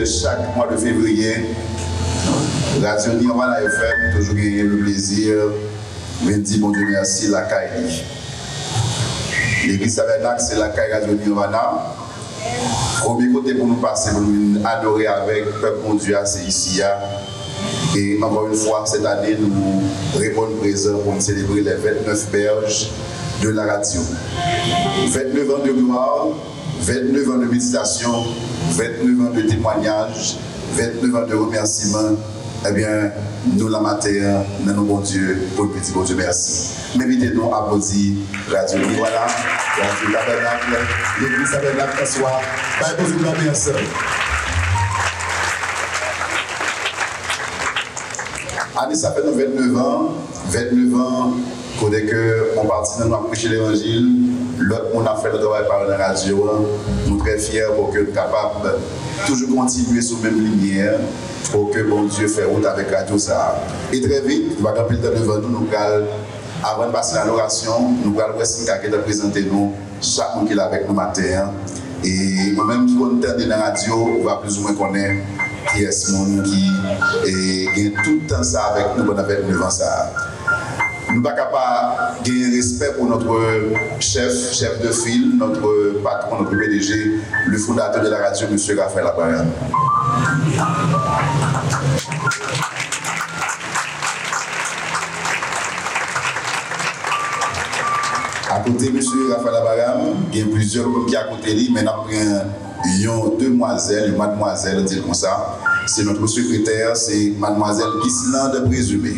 que chaque mois de février, Radio Nirvana FM, toujours gagné le plaisir, de dire bon Dieu merci, la CAI. L'église Tabernacle, c'est la CAI Radio Nirvana. Premier côté pour nous passer, pour nous adorer avec le peuple mon Dieu, c'est ici. Et encore une fois, cette année, nous répondons présent pour célébrer les 29 berges de la radio. 29 ans de gloire, 29 ans de méditation, 29 ans de témoignage, 29 ans de remerciements. Eh bien, nous la matin, nous nous bon Dieu, pour le petit bon Dieu, merci. Méritez-nous applaudir Radio Voilà, Radio Tabernacle, l'église Tabernacle ce soir. Pas besoin de l'ambiance. Année, ça fait 29 ans. 29 ans, dès qu'on partit dans nous prêcher l'évangile, l'autre, on a fait le travail par la radio. Nous sommes très fiers pour que nous soyons capables de toujours continuer sur la même lumière pour que bon Dieu fasse route avec Radio Sahara. Et très vite, nous allons rappeler devant nous, avant de passer à l'oration, nous allons présenter nous chaque monde qui est avec nous matin. Et nous-mêmes qui sommes dans la radio, on va plus ou moins connaître qui est ce monde qui est tout le temps ça avec nous pendant 29 ans. Nous ne sommes pas capables de gagner respect pour notre chef de file, notre patron, notre PDG, le fondateur de la radio, M. Raphaël Abraham. À côté de M. Raphaël Abraham, il y a plusieurs personnes qui sont à côté de lui, mais nous avons deux demoiselles, une mademoiselle, dit comme ça. C'est notre secrétaire, c'est mademoiselle Gislande Présumé.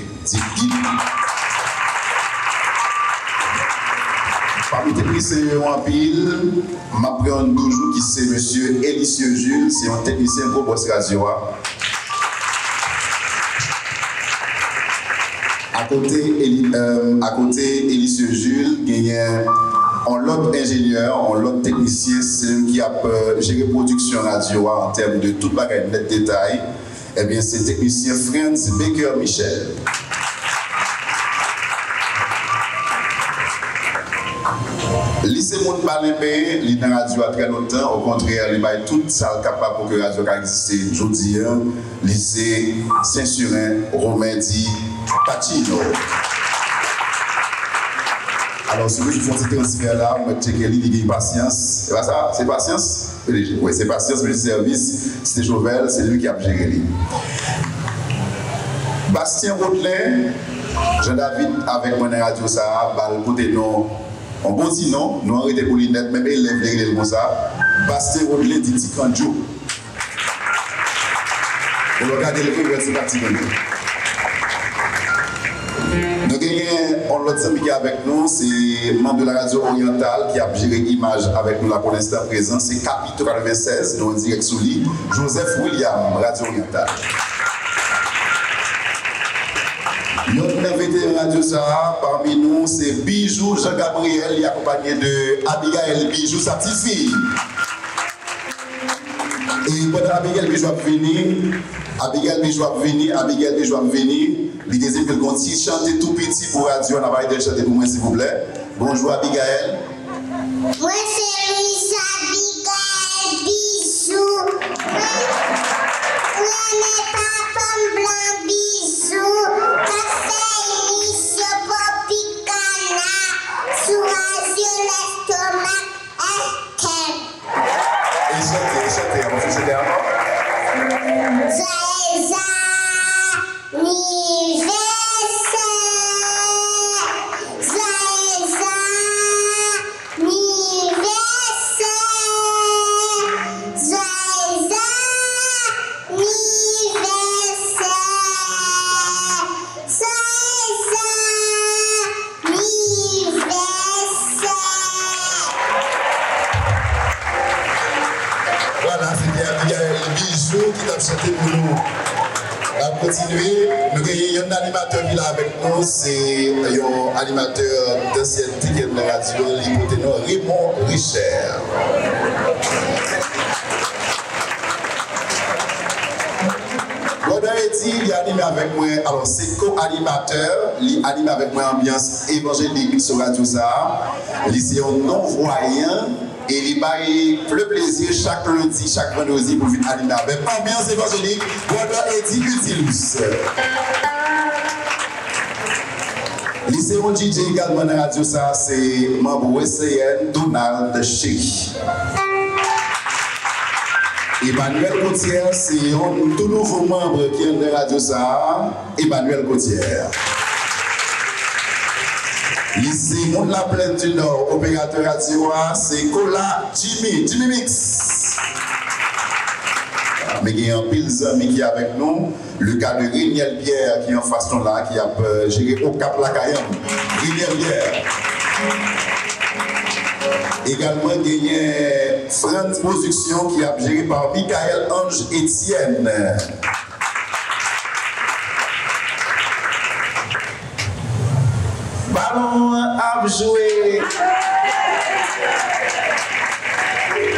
Parmi les lycéens en pile, je m'apprends toujours qui c'est M. Élicieux Jules, c'est un technicien pour Boss Radio. À côté Élicieux Jules, il y a un autre ingénieur, un autre technicien, c'est lui qui a géré production radio en termes de tout bagage net détail. Eh bien, c'est le technicien Franz Baker Michel. Lycée Monde Palempé, il est dans la radio à très longtemps. Au contraire, il a tout ça capable pour que la radio existe. Je dis, lycée Saint-Surin, Romain-Dit, Pacino. Alors, si vous faites un petit transfert là, vous mettez qu'il y a patience. C'est pas ça? C'est patience? Oui, c'est patience, mais le service, c'est Jovel, c'est lui qui a géré lui. Bastien Rodelin, Jean-David avec mon radio ça, le côté non. On bon dit non, nous arrêtons pour les net, même élèves les comme ça. Bastien Rodelin dit Tikanjo. Vous regardez le film, c'est parti de nous. Nous avons un autre ami qui est avec nous, c'est membre de la radio orientale qui a géré l'image avec nous là pour l'instant présent, c'est Capitole 96, nous en direct sous lui, Joseph William, radio orientale. Notre invité de Radio Sahara, parmi nous, c'est Bijou Jean-Gabriel, il est accompagné de Abigail Bijou, sa petite fille. Et quand Abigail Bijou a venu, il disait que continue chanter tout petit pour Radio, on a parlé de chanter pour moi s'il vous plaît. Bonjour Abigail. Moi c'est Miss Abigail Bijou. On n'est pas comme blanc bisou. Café émission Popicana. Sous Radio l'estomac. Et chantez, on va chanter avant. Chanter pour nous. On va continuer. Nous avons un animateur qui est là avec nous. C'est un animateur d'ancienneté qui est de la radio, Raymond Richer. Il est animé avec moi, alors c'est co-animateur, il anime avec moi ambiance évangélique sur Radio Sahara. Il est un non-voyant Et il m'a le plaisir chaque lundi, chaque vendredi pour venir animer avec ambiance évangélique, Brother Eddie Utilus. Lycée DJ également dans la radio, ça c'est membre WCN Donald Chic. Emmanuel Gauthier, c'est un tout nouveau membre qui est dans la radio, ça, Emmanuel Gauthier. Ici, monde la plaine du Nord, opérateur radio, c'est Cola Jimmy Mix. Mais il y a un pile d'amis qui est avec nous. Le cas de Riniel Pierre qui est en face de là, qui a géré au Cap La Cayenne. Riniel Pierre. Également, il y a France Production qui est géré par Michael Ange Etienne. Ballon à jouer.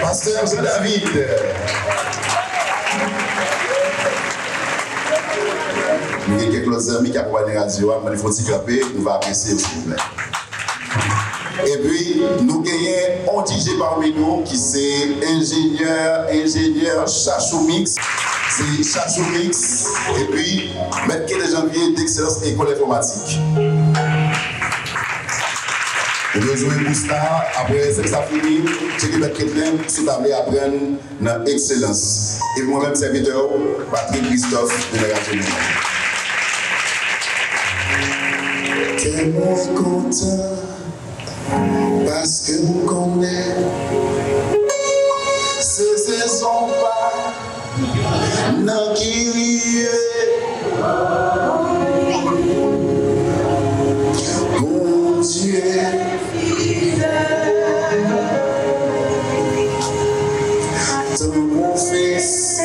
Pasteur Jean David. Nous avons quelques amis qui accompagnent la radio, il faut s'y clapper, nous allons apprécier s'il vous plaît. Et puis, nous avons un DJ parmi nous qui c'est ingénieur Chachou Mix. C'est Chachou Mix. Et puis, maître de janvier d'excellence école informatique. Nous allons jouer pour ça. Après, c'est ça fini. J'ai dit que quelqu'un qui table apprendre dans l'excellence. Et moi-même, serviteur, Patrick Christophe de la radio. Tellement content parce que nous connaissons ces saisons pas dans qui mon Dieu ton mon fils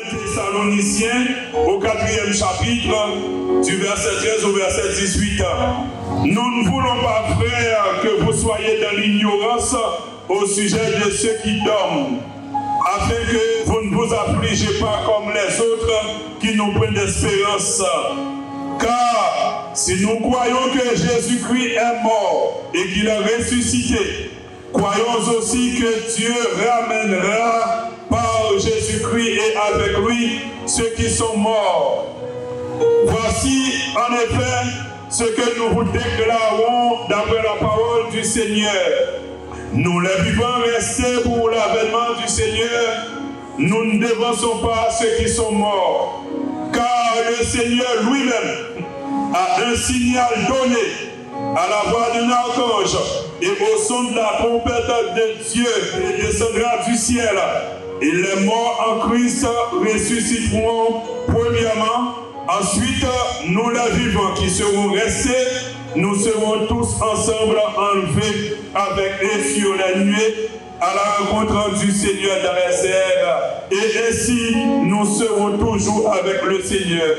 Thessaloniciens au 4e chapitre du verset 13 au verset 18. Nous ne voulons pas, frères, que vous soyez dans l'ignorance au sujet de ceux qui dorment, afin que vous ne vous affligez pas comme les autres qui n'ont point d'espérance. Car si nous croyons que Jésus-Christ est mort et qu'il est ressuscité, croyons aussi que Dieu ramènera par Jésus-Christ et avec lui ceux qui sont morts. Voici en effet ce que nous vous déclarons d'après la parole du Seigneur. Nous les vivants restés pour l'avènement du Seigneur, nous ne dévançons pas ceux qui sont morts, car le Seigneur lui-même a un signal donné à la voix d'un archange et au son de la trompette de Dieu, il descendra du ciel. Et les morts en Christ ressusciteront premièrement. Ensuite, nous les vivants qui serons restés, nous serons tous ensemble enlevés avec eux sur la nuée à la rencontre du Seigneur dans les airs. Et ainsi, nous serons toujours avec le Seigneur.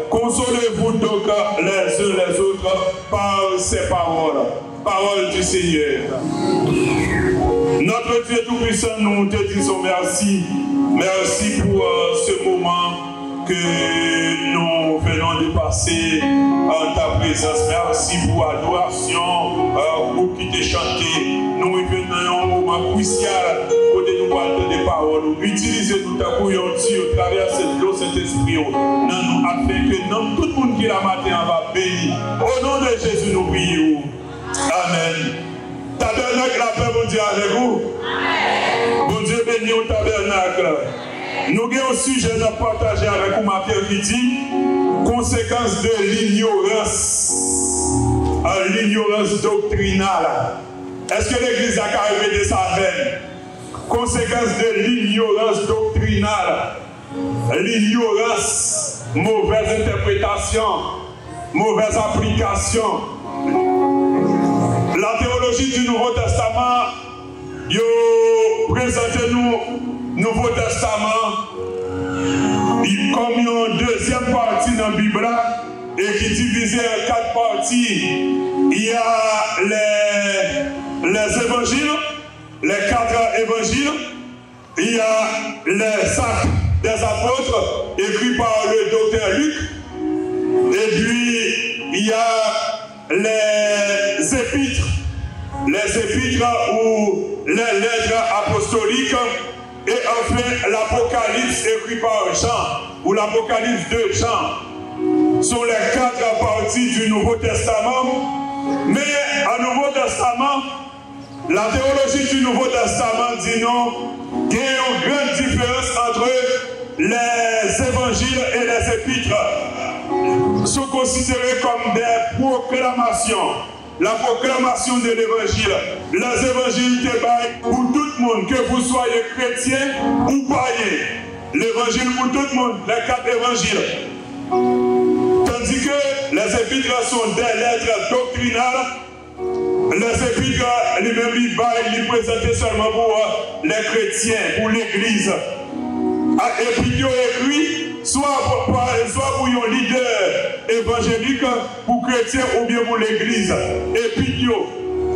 Consolez-vous donc les uns les autres par ces paroles. Parole du Seigneur. Notre Dieu Tout-Puissant, nous te disons merci. Merci pour ce moment que nous venons de passer en ta présence. Merci pour l'adoration, pour qui t'es chanté. Nous venons à un moment crucial, côté nous parlons des paroles. Utilisez-nous ta couillon au travers de l'eau, cet esprit. Nous afin que tout le monde qui la matin va bénir. Au nom de Jésus, nous prions. Amen. Tabernacle, la paix, bon Dieu, avec vous. Amen. Bon Dieu, bénis au tabernacle. Nous avons un sujet à partager avec vous, ma pierre qui dit conséquences de l'ignorance. L'ignorance doctrinale. Est-ce que l'Église a arrivé de sa veine? Conséquences de l'ignorance doctrinale. L'ignorance, mauvaise interprétation, mauvaise application. La théologie du Nouveau Testament, présentez-nous Nouveau Testament comme une deuxième partie dans la Bible et qui est divisée en 4 parties. Il y a les évangiles, les 4 évangiles, il y a les actes des apôtres écrits par le docteur Luc, et puis il y a les épîtres ou les lettres apostoliques. Et enfin, l'Apocalypse écrit par Jean, ou l'Apocalypse de Jean, sont les 4 parties du Nouveau Testament. Mais au Nouveau Testament, la théologie du Nouveau Testament dit non, qu'il y a une grande différence entre les évangiles et les épîtres. Sont considérés comme des proclamations. La proclamation de l'évangile. Les évangiles te pour tout le monde, que vous soyez chrétien ou païen. L'évangile pour tout le monde, les 4 évangiles. Tandis que les épîtres sont des lettres doctrinales. Les épîtres, lui-même, ils présentent seulement pour les chrétiens, pour l'Église. Épîtres écrit soit pour un leader évangélique, pour chrétien ou bien pour l'église. Épîtres,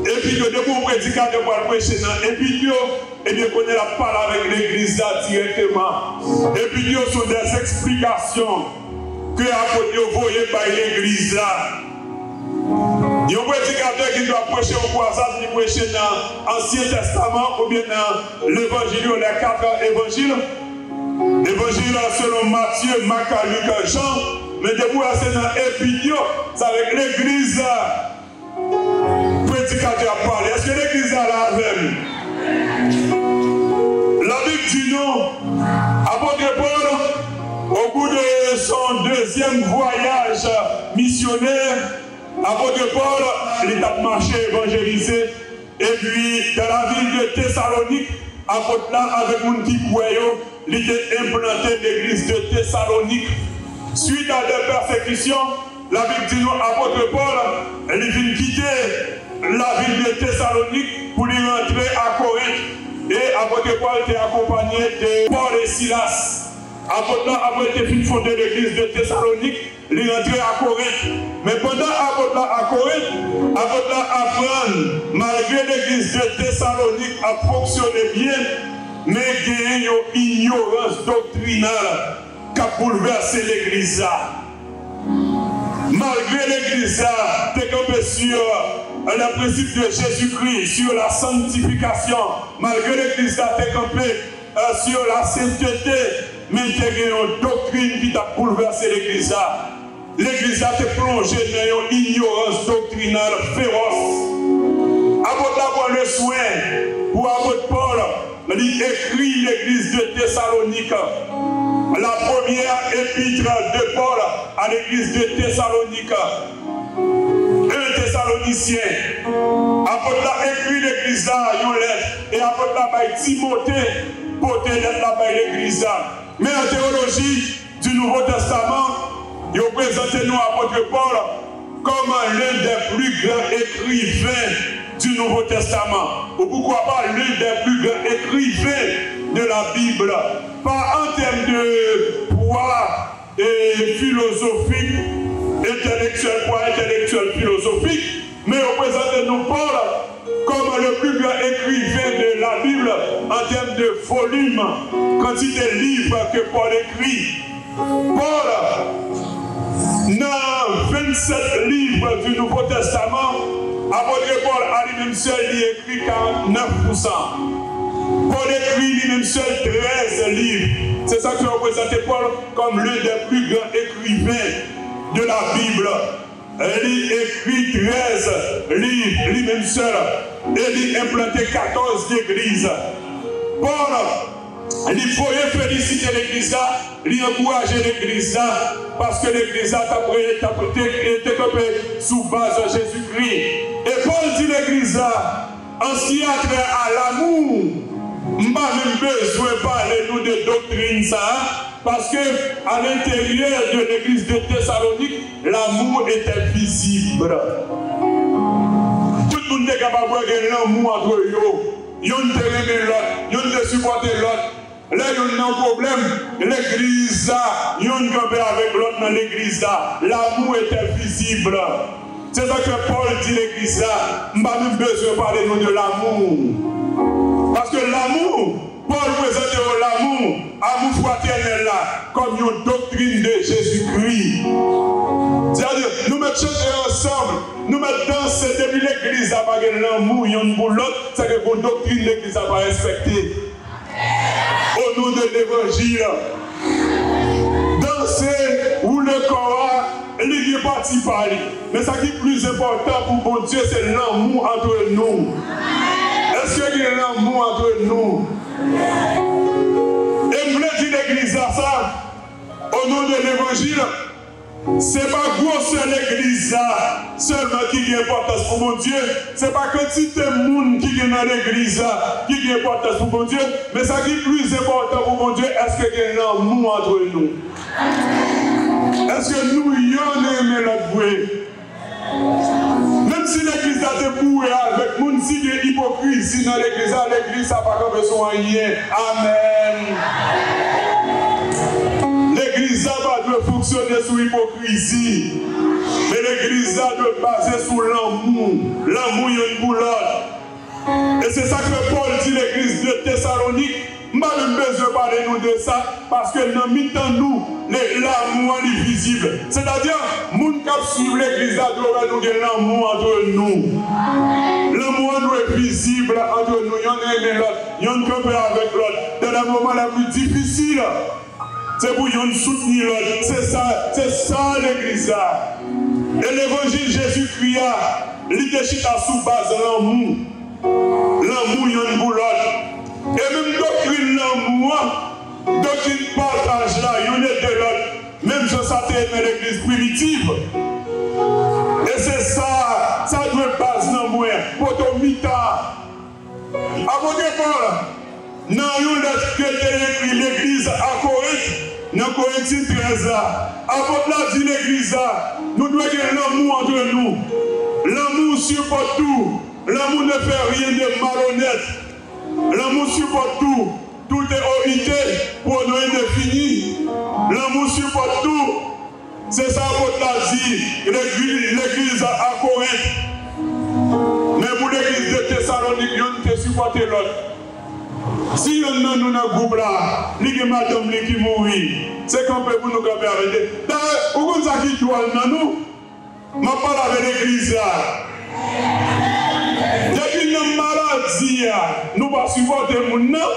de pour prédicateur pour prêcher dans Épîtres, et bien qu'on la parle avec l'église directement. Épîtres sont des explications que l'apôtre voyait par l'église là. Il y a un prédicateur qui doit prêcher au croisade, qui prêcher dans l'Ancien Testament ou bien dans l'évangile, les 4 évangiles. L'évangile selon Matthieu, Marc, Luc, Jean, mais debout c'est dans Épîtres, c'est avec l'église. Prédicateur a parlé. Est-ce que l'église a la même? La Bible dit non. Apôtre Paul, au bout de son deuxième voyage missionnaire, apôtre Paul, il a marché, évangélisé, et puis dans la ville de Thessalonique, apôtre là avec mon petit couillon, il a implanté l'église de Thessalonique. Suite à des persécutions, la Bible dit non, apôtre Paul, il vient quitter la ville de Thessalonique pour y rentrer à Corinthe. Et apôtre Paul était accompagné de Paul et Silas. Apôtre là, après qu'il ait fondé l'église de Thessalonique, il est rentré à Corinthe. Mais pendant apôtre là à Corinthe, apôtre là apprend, malgré l'église de Thessalonique a fonctionné bien, mais il y a une ignorance doctrinale qui a bouleversé l'église là. Malgré l'église là, tu es campé sur le principe de Jésus-Christ, sur la sanctification. Malgré l'église là, tu es campé sur la sainteté, mais il y a une doctrine qui t'a bouleversé l'église là. L'église a été plongée plongé dans une ignorance doctrinale féroce. Apôtre là prend le soin pour apôtre Paul, il écrit l'église de Thessalonique. La première épître de Paul à l'église de Thessalonique. Un Thessalonicien. Apôtre là écrit l'église là, une lettre. Et apôtre là by Timothée, pour lettre là by l'église là. Mais en théologie du Nouveau Testament, il présente nous apôtre Paul comme l'un des plus grands écrivains du Nouveau Testament. Ou pourquoi pas l'un des plus grands écrivains de la Bible. Pas en termes de poids et philosophique, intellectuel, philosophique, mais on présente nous Paul comme le plus grand écrivain de la Bible en termes de volume, quantité de livres que Paul écrit. Paul, dans 27 livres du Nouveau Testament, apôtre Paul a lui-même seul, il écrit 49%. Paul écrit lui-même seul 13 livres. C'est ça que représente Paul comme l'un des plus grands écrivains de la Bible. Il écrit 13 livres lui-même seul. Et il a implanté 14 églises. Paul, il faut féliciter l'église là, il encourager l'église là, parce que l'église là été développée sous base de Jésus-Christ. Et Paul dit l'église là, en ce qui a trait à l'amour, je n'ai pas même besoin de parler nous de doctrine ça, parce que à l'intérieur de l'église de Thessalonique, l'amour était visible. Tout le monde est capable de voir l'amour entre eux. Ils ont aimé l'autre, ils ont supporté l'autre. Là, il y a un problème. L'église là, ils ont campé avec l'autre dans l'église là. L'amour était visible. C'est ça que Paul dit l'église là. Je n'ai pas même besoin de parler nous de l'amour. Parce que l'amour, Paul présente l'amour, amour fraternel là, comme une doctrine de Jésus-Christ. C'est-à-dire, nous mettons ensemble, nous mettons danser depuis l'église là, parce que l'amour, il y a une pour l'autre, c'est que une doctrine de l'église va respecter. Au nom de l'évangile, danser ou le corps, il est parti par lui. Mais ce qui est plus important pour bon Dieu, c'est l'amour entre nous. Est-ce qu'il y a l'amour entre nous? Et je voulais dire l'église à ça, au nom de l'évangile, c'est pas grosse l'église là, seulement qui a importance pour mon Dieu. C'est pas quantité de monde qui est dans l'église là, qui a importance pour mon Dieu, mais ça qui est plus important pour mon Dieu, est-ce qu'il y a l'amour entre nous? Est-ce que nous y aimons notre vouée? Même si l'église a été bourrée avec le monde, si il y a hypocrisie dans l'église, l'église n'a pas besoin de rien. Amen. L'église doit fonctionner sous l'hypocrisie. Mais l'église doit baser sur l'amour. L'amour, il y a une boulotte. Et c'est ça que Paul dit l'église de Thessalonique. Je n'ai pas besoin de parler nous de ça. Parce que dans mi-temps, nous, l'amour est visible. C'est-à-dire, les gens qui suivent l'église doivent nous dire l'amour entre nous. L'amour nous est visible entre nous. Il y en a aimé l'autre. Il y en a campé avec l'autre. Dans les moments les plus difficiles. C'est pour nous soutenir l'autre. C'est ça l'église là. Et l'évangile Jésus-Christ, l'idée à sous base de l'amour. L'amour, il y a une boulotte. Et même doctrine l'amour, doctrine partage là, il y en a de l'autre. Même si ça t'aime l'église primitive. Et c'est ça, ça doit base dans moi. Pour ton mi-temps. Avant que Paul, dans une lettre que tu écrit l'église à Corinthe, dans Corinthiens 13 là, avant là dit l'église là, nous devons avoir l'amour entre nous. L'amour supporte tout. L'amour ne fait rien de malhonnête. L'amour supporte tout. Tout est horité pour nous indéfini. L'amour supporte tout. C'est ça votre l'a dit. L'église à Corinthe. Mais pour l'église de Thessalonique, on ne supporte l'autre. Si on a nous dans le groupe là, il y a madame qui mourit. C'est qu'on peut nous camper avec. D'ailleurs, où est-ce qui doit nous? Je parle avec l'église là. Depuis une maladie, nous ne pouvons pas supporter les gens.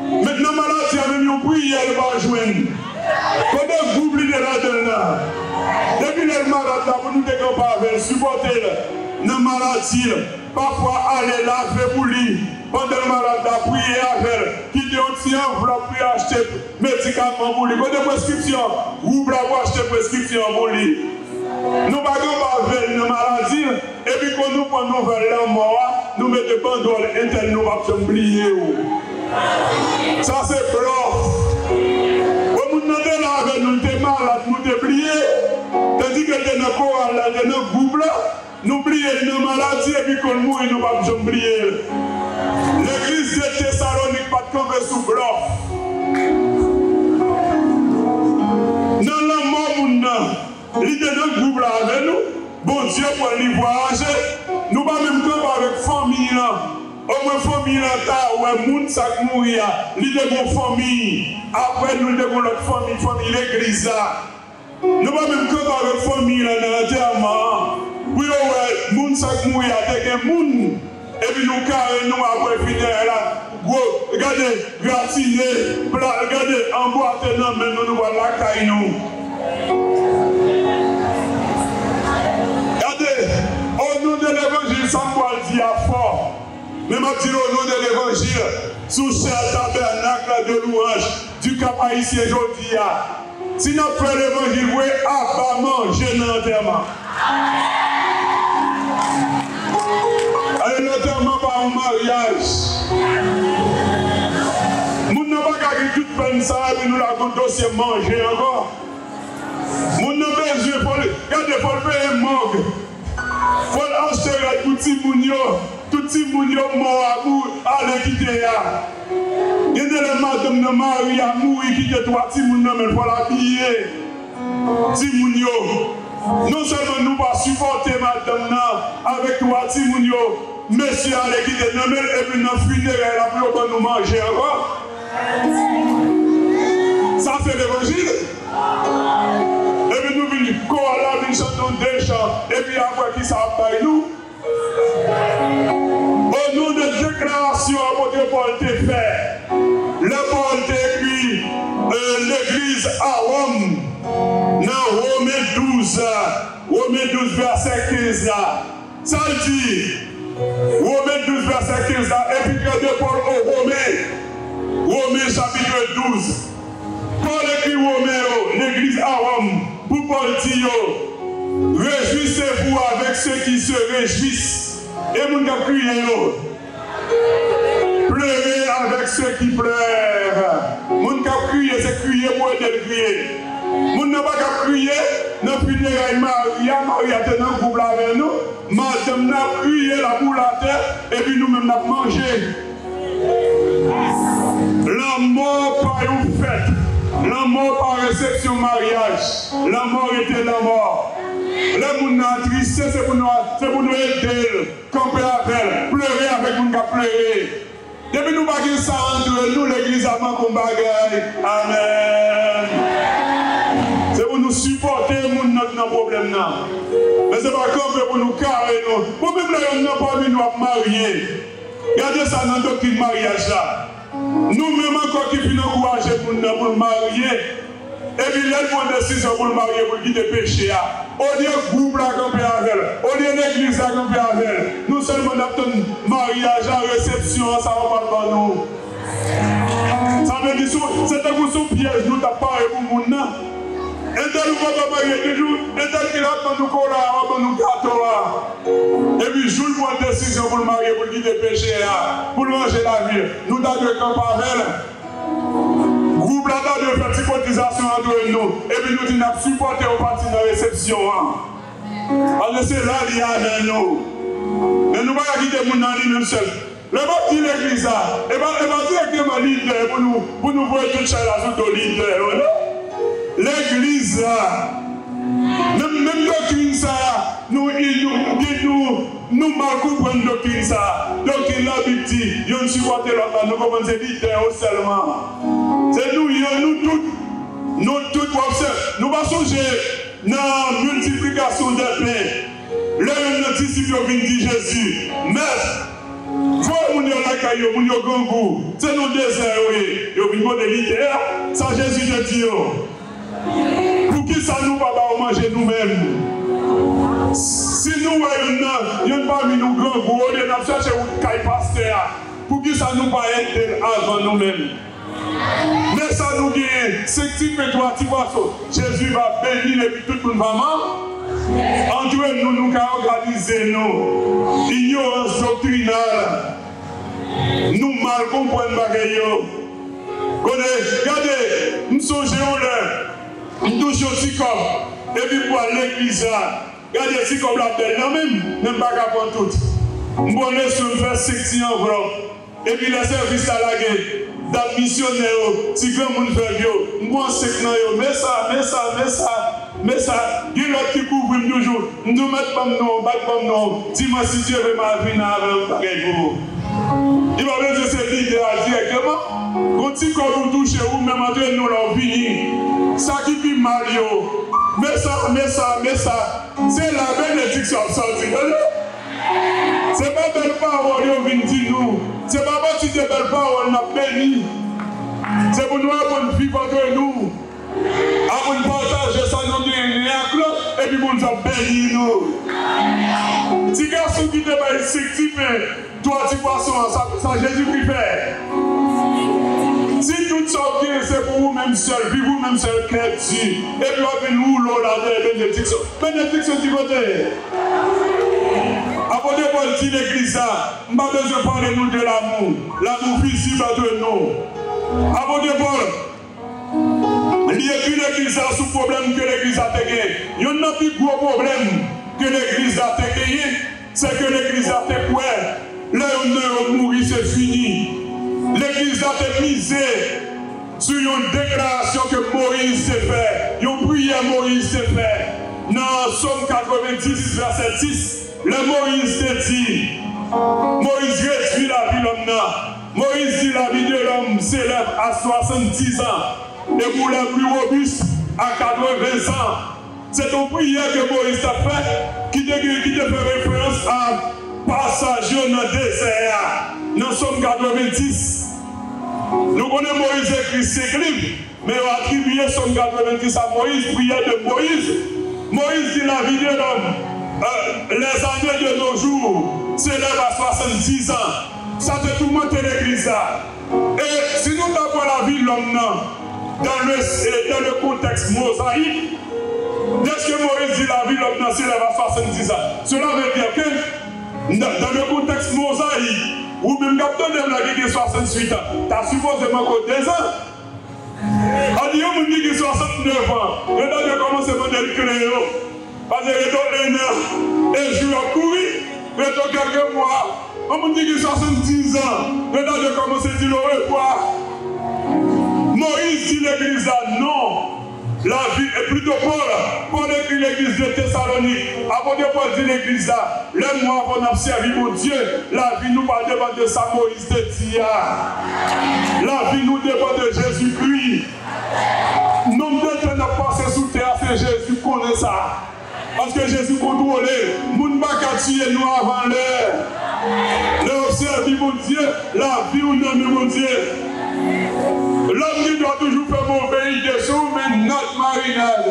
Maintenant, maladie, même une prière, elle va joindre. Quand on oublie de là-dedans, Depuis les malades là, pour nous décomposer, supporter nos maladies, parfois aller laver pour lui. Pendant le malade là, prier avec qui dit aussi enveloppe pour acheter médicaments pour lui. Quand des prescriptions, vous voulez acheter prescriptions pour lui. Nous ne pouvons pas faire une maladie, et puis quand nous prenons vers la mort, nous mettons bandole interne, nous ne pouvons pas oublier. Ça c'est bluff. Quand nous sommes là avec nous, nous sommes malades, nous sommes oubliés. Tandis que nous sommes là, nous sommes groupe là, nous oublions nos maladies, et puis quand nous mourons, nous ne pouvons pas oublier. L'église de Thessalonique pas de camper sous bluff. Dans le monde, l'idée de groupe là avec nous, bon Dieu pour nous voyager, nous ne pouvons même pas avec famille. Au moins famille là, ouais, moun sak mourir, l'idée de famille. Après nous devons notre famille l'église là. Nous ne pouvons même pas avec famille là dans l'enterrement. Oui, ouais, moun sak mourir, t'es moun. Et puis nous carrés nous après finir là. Regardez, gratiner, regardez, emboîter nous, mais nous voilà la caille nous. Au nom de l'évangile, ça me dit à fort. Mais je dis au nom de l'évangile, sous ce tabernacle de louange du Cap Haïtien aujourd'hui, si nous faisons l'évangile, oui, abamant, j'ai l'enterrement. Allez, l'enterrement par un mariage. Nous n'avons pas gagné toute peine ça, et nous l'avons dossier manger encore. Nous n'avons pas besoin de faire le morgue. Il faut acheter tout petit mounio mort à bout, allez quitter là. Il y a des madame de Marie à mourir qui est trois petits mounio, mais il faut l'habiller. Petit mounio. Non seulement nous pas supporter madame avec trois petits mounio, monsieur allez quitter nous, et puis nous funérailles là pour nous manger encore. Ça c'est l'évangile. Et puis nous venons là, nous chantons des chants, et puis après qui ça paye nous. Au nom de déclaration, apôtre Paul t'a fait. Le Paul t'a écrit l'église à Rome, dans Romains 12, verset 15 là. Ça dit, Romains 12, verset 15 là, épître de Paul aux Romains chapitre 12. Paul écrit Romains, l'église à Rome, pour Paul dit, réjouissez-vous avec ceux qui se réjouissent. Et vous n'avez crié. Pleurez avec ceux qui pleurent. Vous n'avez crié, c'est crier pour être crié. Vous n'avez pas crié, nous funérailles Maria était dans le groupe avec nous. Madame n'a crié la boule à terre, et puis nous-mêmes nous avons mangé. La mort par une fête. La mort par réception mariage. La mort était la mort. Le monde a tristesse, c'est pour nous aider, camper avec elle, pleurer avec nous qui pleurer. Depuis nous pas ça entre nous, l'église a man qu'on bagaille. Amen. C'est pour nous supporter notre problème. Mais c'est pas camper pour nous carrer. Pour même là, on n'a pas envie de nous marier. Regardez ça dans la doctrine mariage là. Nous-mêmes encore qui finissons encourager pour nous marier. Et puis, il y a une décision pour le marier, pour quitter le péché. Au lieu de groupe à camper avec elle, au lieu d'église à camper avec elle, nous seulement notre mariage, la réception, ça va pas pour nous. Ça veut dire que c'est un coup sous piège, nous t'as pas pour nous. Et tel nous va marier toujours, et tel qu'il a pour nous coller, pour nous gâteau. Et puis, jour pour une décision pour le marier, pour quitter le péché, pour manger la vie, nous t'as de camper avec elle. Groupe là-bas de faire petite cotisation entre nous. Et puis nous disons supporter au parti de la réception. Parce que c'est là qu'il y a avec nous. Mais nous ne pouvons pas quitter mon ami même seul. Le parti de l'église, et bien directement leader pour nous voir tout ça là sous le leader. L'église là, même doctrine ça, nous mal comprenons doctrine ça. Doctrine là, Bible dit, nous supporter l'autre, nous commençons à leader seulement. C'est nous tous, nous passons dans la multiplication des pains. Le disciple vient dire Jésus, mais vous avez un grand goût, c'est nos déserts, oui, vous avez des leaders, ça Jésus te dit. Pour qui ça nous va manger nous-mêmes? Si nous voyons parmi nous grands gros, nous avons cherché un caille pasteur. Pour qui ça nous va aider avant nous-mêmes? Mais ça nous gagne, c'est que tu fais toi, tu vois ça. Jésus va bénir et puis tout le monde va mal. Entre nous, nous avons organisé nous. Ignorance doctrinale. Nous mal comprenons bagaille. Regardez, nous sommes là. Nous touchons aussi comme. Et puis pour l'église là. Regardez si comme la belle, non même pas qu'à prendre tout. Nous allons faire 60 enveloppes. Et puis les services à la guerre. Dans missionnaire, si grand monde fait bio, moi c'est que mais ça, il y a l'autre qui couvre toujours. Nous mettons pas nous, battons nous. Dis-moi si Dieu veut ma vie avec pareil pour vous. Il va besoin de cette idée directement. Quand tu comme vous touchez ou même entre nous l'on finit. Ça qui fait mal yo. Mais ça, c'est la bénédiction sortie. C'est pas belle parole qui vient dire nous. C'est pas parce que c'est belle parole n'a béni. C'est pour nous avoir une vie entre nous. À nous partager ça dans les et puis pour nous bénir nous. Si garçon qui te va ici, toi tu poisson, ça Jésus qui fait. Si tout ça bien, c'est pour vous-même seul, puis vous-même seul chrétien. Et puis après nous, l'eau là, bénédiction. Bénédiction du côté. Avant de parler de l'église, je n'ai pas besoin de parler nous de l'amour. L'amour visible entre nous. Avant de parler, il y a l'église sous problème que l'église a gagné. Il y a un plus gros problème que l'église a gagné, c'est que l'église a fait quoi? Là où on mourit, c'est fini. L'église a été misée sur une déclaration que Moïse s'est fait. Une prière Moïse s'est fait. Dans Somme 90, verset 10, le Moïse te dit, Moïse réduit la vie de l'homme. Moïse dit la vie de l'homme s'élève à 70 ans. Et pour les plus robustes, à 80 ans. C'est une prière que Moïse t'a fait qui te fait référence à passage dans le désert. Dans Somme 90. Nous connaissons Moïse écrit 5 livres, mais on attribue Somme 90 à Moïse, prière de Moïse. Moïse dit la vie de l'homme. Les années de nos jours s'élèvent à 70 ans. Ça te tourmente l'église là. Et si nous avons la vie de l'homme dans le contexte mosaïque, dès que Moïse dit la vie de l'homme s'élève à 70 ans, cela veut dire que dans le contexte mosaïque, ou même quand on a la 68 ans, tu as supposément que 2 ans. On dit que tu as 69 ans, tu as commencé à faire des créneaux. Parce que tu as 1 an, et je vais courir, tu as quelques mois. On dit que 70 ans, tu as commencé à dire au revoir. Moïse dit l'église là, non. La vie est plutôt Paul écrit l'église de Thessalonique. Avant de Paul dit l'église là, les mois qu'on a servi mon Dieu, la vie nous va dépendre de ça, Moïse de Tia. La vie nous dépend de Jésus-Christ. Nombre de temps n'a passé sous terre, c'est Jésus qu'on connaît ça. Parce que Jésus contrôle, moun pas qu'à tuer nous avant l'heure. Le servir mon Dieu, la vie ou non mon Dieu. L'homme qui doit toujours faire mauvais dessous, mais notre marinade.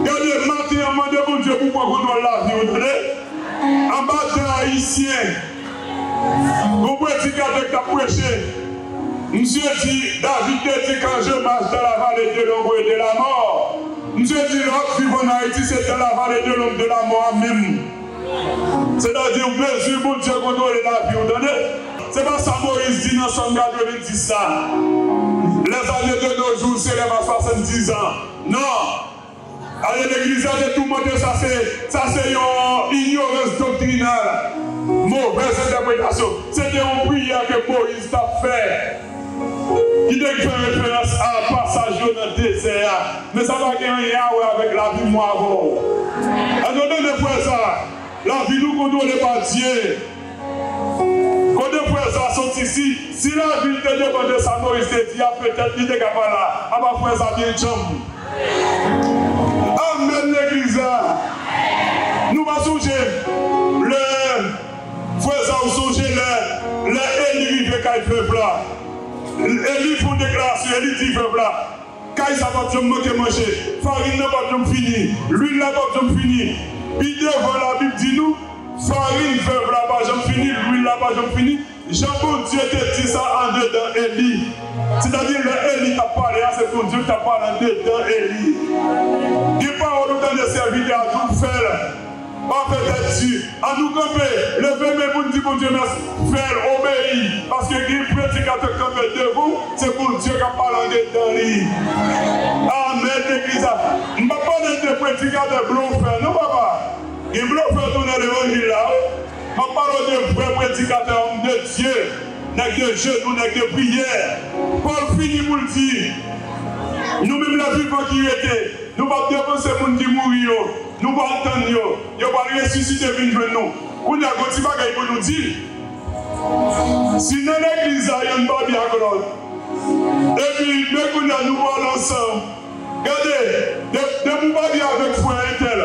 Regardez, maintenant, on demande Dieu pourquoi on doit la vie, vous voyez? En bas de haïtien, vous pouvez dire qu'avec ta prêché, monsieur dit, David dit quand je marche dans la vallée de l'ombre et de la mort. Monsieur dit, l'autre vivant en Haïti, c'est dans la vallée de l'ombre de la mort même. C'est-à-dire, mesure pour Dieu contrôler la vie, vous voyez? C'est pas ça Moïse dit dans Somme 90 ça. Les années de nos jours s'élèvent à 70 ans. Non. Allez, l'église a tout monté, ça c'est une ignorance doctrinale. Mauvaise interprétation. C'était une prière que Moïse a fait. Il fait référence à un passage dans le désert. Mais ça va gagner rien avec la vie moi avant. Alors, donnez pour ça. La vie nous contrôle par Dieu. Quand les frères sont ici, si la ville te demande de sa Moïse te dit, peut-être qu'il est capable là, à ma frère, ça vient de chambre. Amen l'église. Nous allons songer, les frères ont songé, les élus vivent quand ils peuvent là. Élus font déclaration, élus vivent là. Caille, ça va te manquer manger. Farine n'a pas de fini. L'huile n'a pas de fini. Puis devant la Bible dit nous, farine, veuve là-bas, j'en finis, l'huile là-bas, j'en finis. Jean-Bon Dieu te dit ça en dedans Élie. C'est-à-dire que Élie t'a parlé, c'est pour Dieu qui t'a parlé en dedans Élie. Des paroles dans les serviteurs à tout faire. Pas fait Dieu. À nous camper, levez mes bouts, dit bon Dieu, faire obéir. Parce que les prédicateurs camper de vous, c'est pour Dieu qui a parlé en dedans lui. Amen, l'église. Je ne vais pas parler de prédicateurs bluffeurs, non, papa. Les bluffeurs tournent l'évangile là. Je parle de vrais prédicateurs de Dieu, avec de jeûne, avec de prière. Paul finit pour le dire. Nous-mêmes, la vivants qui étaient, nous ne pouvons pas dépenser les gens qui mourent. Nous ne pouvons pas attendre. Nous ne pouvons pas ressusciter nous. On a un petit bagage pour nous dire. Si dans l'église, il y a une barbe à l'autre. Et puis, dès qu'on a nous parlons ensemble, regardez, de vous parler avec frère et tel.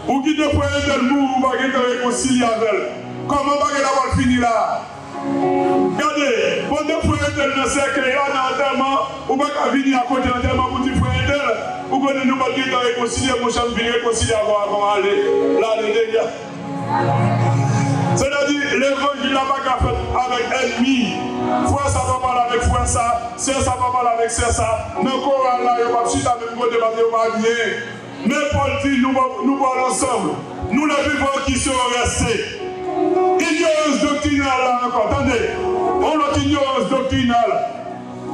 Ou qui te frère et tel mou, ou pas te réconcilier avec elle. Comment va avoir fini là? Regardez, quand de frère et tel dans le cercle, là, dans l'enterrement, ou pas venir à côté de l'enterrement pour dire frère et tel, ou qu'on ne nous pas te réconcilier, mon champ venir réconcilier avant aller là, le dégât. C'est-à-dire, l'évangile n'a pas qu'à faire avec ennemi. Frère, ça va parler avec frère, ça. Sœur, ça va parler avec sœur, ça. Dans le Coran, là, il n'y a pas de suite avec côté, parce qu'il n'y a pas bien. Mais Paul dit, nous parlons ensemble. Nous les vivants qui sont restés. Ignorance doctrinale là encore. Attendez, on a ignorance doctrinale.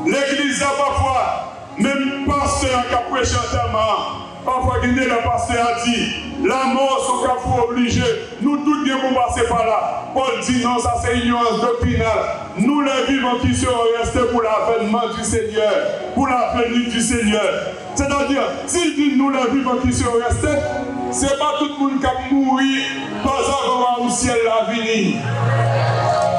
L'église a parfois, même pasteur qui a prêché enterrement, parfois le pasteur a dit, la mort sont qu'à obligé. Nous tous bien pour passer par là. Paul dit non, ça c'est ignorance doctrinale. Nous les vivants qui sont restés pour l'avènement du Seigneur, pour la venue du Seigneur. C'est-à-dire, s'il dit nous les vivants qui sont restés, ce n'est pas tout le monde qui a mouru pas avant au ciel la venir.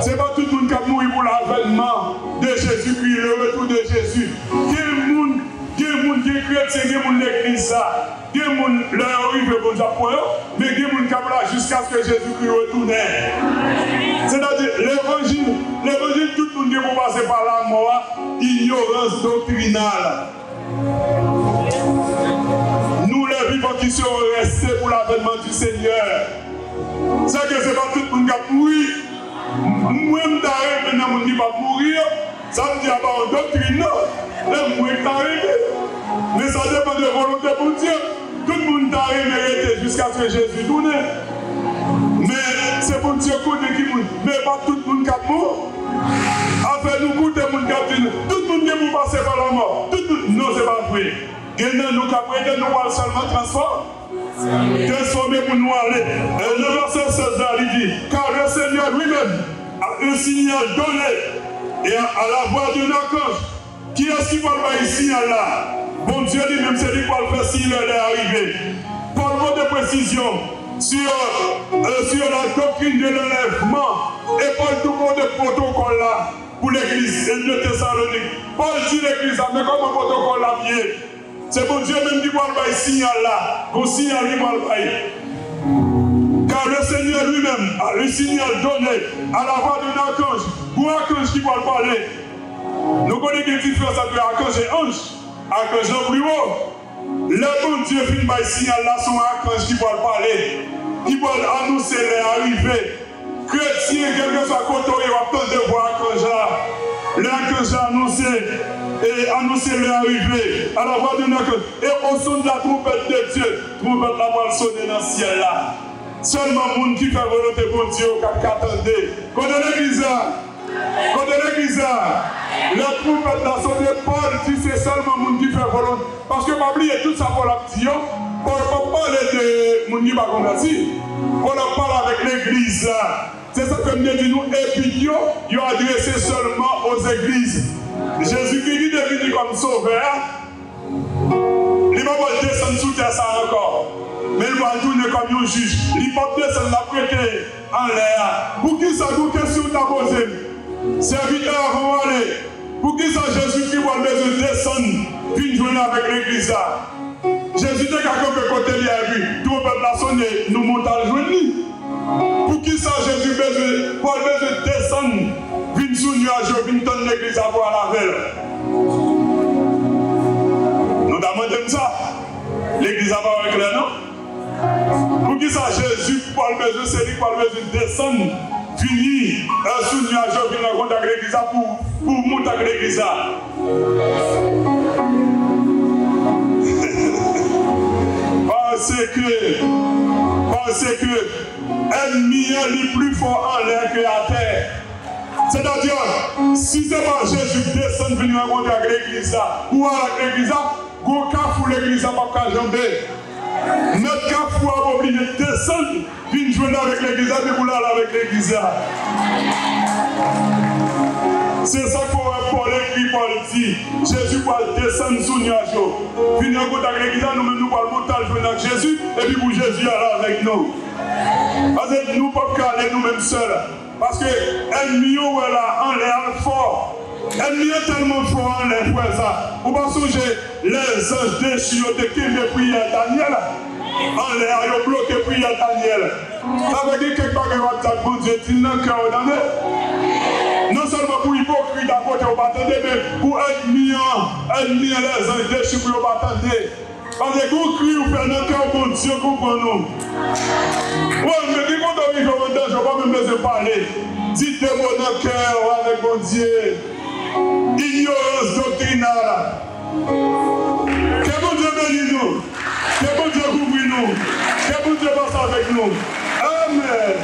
Ce n'est pas tout le monde qui a mouru pour l'avènement de Jésus-Christ, le retour de Jésus. Quel monde qui est chrétien, qui est l'église, qui est leur arrive pour le Japon, mais qui est là jusqu'à ce que Jésus-Christ retourne. C'est-à-dire, l'évangile, tout le monde qui est passé par la mort, ignorance doctrinale. Nous les vivants qui sont restés pour l'avènement du Seigneur. C'est que ce n'est pas tout le monde qui a mouru. Moi-même d'arrêt, maintenant, on ne dit pas mourir. Ça me dit avoir une doctrine, non. Moi, d'arrêt. Mais ça dépend de la volonté pour Dieu. Tout le monde d'arrêt mérité jusqu'à ce que Jésus tourne. Mais c'est pour Dieu qu'on est qui mourut. Mais pas tout le monde qui a mouru. Après, nous coûtons le monde qui a dit, tout le monde qui est passé par la mort. Non, ce n'est pas vrai. Et nous, nous allons seulement transformer pour nous aller. Le verset 16 il dit, car le Seigneur lui-même a un signal donné et à la voix d'un archange. Qui est-ce qui va le signal là? Bon Dieu lui-même, c'est lui qui va le faire s'il est arrivé. Parle-moi de précision sur la doctrine de l'enlèvement et pas tout le monde de protocole là pour l'église de Thessalonique. Paul dit l'église, mais comme un protocole là bien. C'est bon Dieu même qui va le signal là. Bon signal qui va le faire. Car le Seigneur lui-même a le signal donné à la voix d'un archange. Pour un archange qui va le parler. Nous connaissons une différence entre archange et ange. Archange le plus haut. Le bon Dieu finit par le signal là, son archange qui va le parler. Qui va annoncer l'arrivée. Chrétien, quel que soit côté, il va attendre de voir l'archange là. L'archange a annoncé l'arrivée à la voix d'un archange. Et au son de la trompette de Dieu, trompette la voix sonner dans le ciel là. Seulement le monde qui fait volonté pour Dieu, qui attendait. Quand l'église la trompette là sonne, Paul dit c'est seulement le monde qui fait volonté. Parce que pas oublier tout ça pour la petite. Paul ne parle pas de monde qui va convertir. Paul parle avec l'église là. C'est ça que nous disons, et puis Dieu a adressé seulement aux églises. Jésus-Christ est venu comme sauveur. Il ne va pas descendre sous terre ça encore. Mais il va tourner comme un juge. Il va descendre la prêter en l'air. Pour qui ça nous question t'a posé? Serviteur avant aller. Pour qui ça Jésus-Christ va besoin de descendre, puis jouer avec l'église là. Jésus est quelqu'un que côté il a vu. Tout le peuple a sonné, nous montons à jouer. Pour qui ça Jésus besoin, Paul besoin de descendre, vient sous nuage, vient dans l'église à voir la veille. demande ça. L'église a pas clair, non? Pour qui ça, Jésus, pour le besoin, c'est lui, pour le besoin de descendre, finir, sous nuage, venir rencontrer l'église pour monter à l'église. Parce que ennemi est plus fort en l'air que à terre. C'est-à-dire, si ce n'est pas Jésus qui descend venir rencontrer l'église, ou à l'église, go pour l'église, pas jamber. Notre cafou a obligé de descendre, venir jouer avec l'église, et pour là avec l'église. C'est ça qu'on va parler, qui Paul dit. Jésus va descendre sous nuage. Venir rencontrer l'église, nous-mêmes nous allons monter avec Jésus, et puis pour Jésus là avec nous. Parce que nous ne pouvons pas aller nous-mêmes seuls. Parce que l'ennemi est là, en l'air fort. L'ennemi est tellement fort en l'air, frère ça. Vous ne pouvez pas songer les anges déchirés de qui me prière Daniel. En l'air, ils ont bloqué prière Daniel. Ça veut dire que quelque part que votre bon Dieu dit dans le cœur d'année. Non seulement pour hypocrite à côté, vous attendez, mais pour ennemi, les anges déchirés, vous attendez. Parce que vous criez, vous faites dans le cœur, mon Dieu, comprenez-nous. Oui, mais qui compte au niveau de je ne vais pas même besoin de parler. Dites-moi dans le cœur avec mon Dieu. Ignorance doctrinale. Que bon Dieu bénisse nous. Que bon Dieu couvre nous. Que bon Dieu passe avec nous. Amen.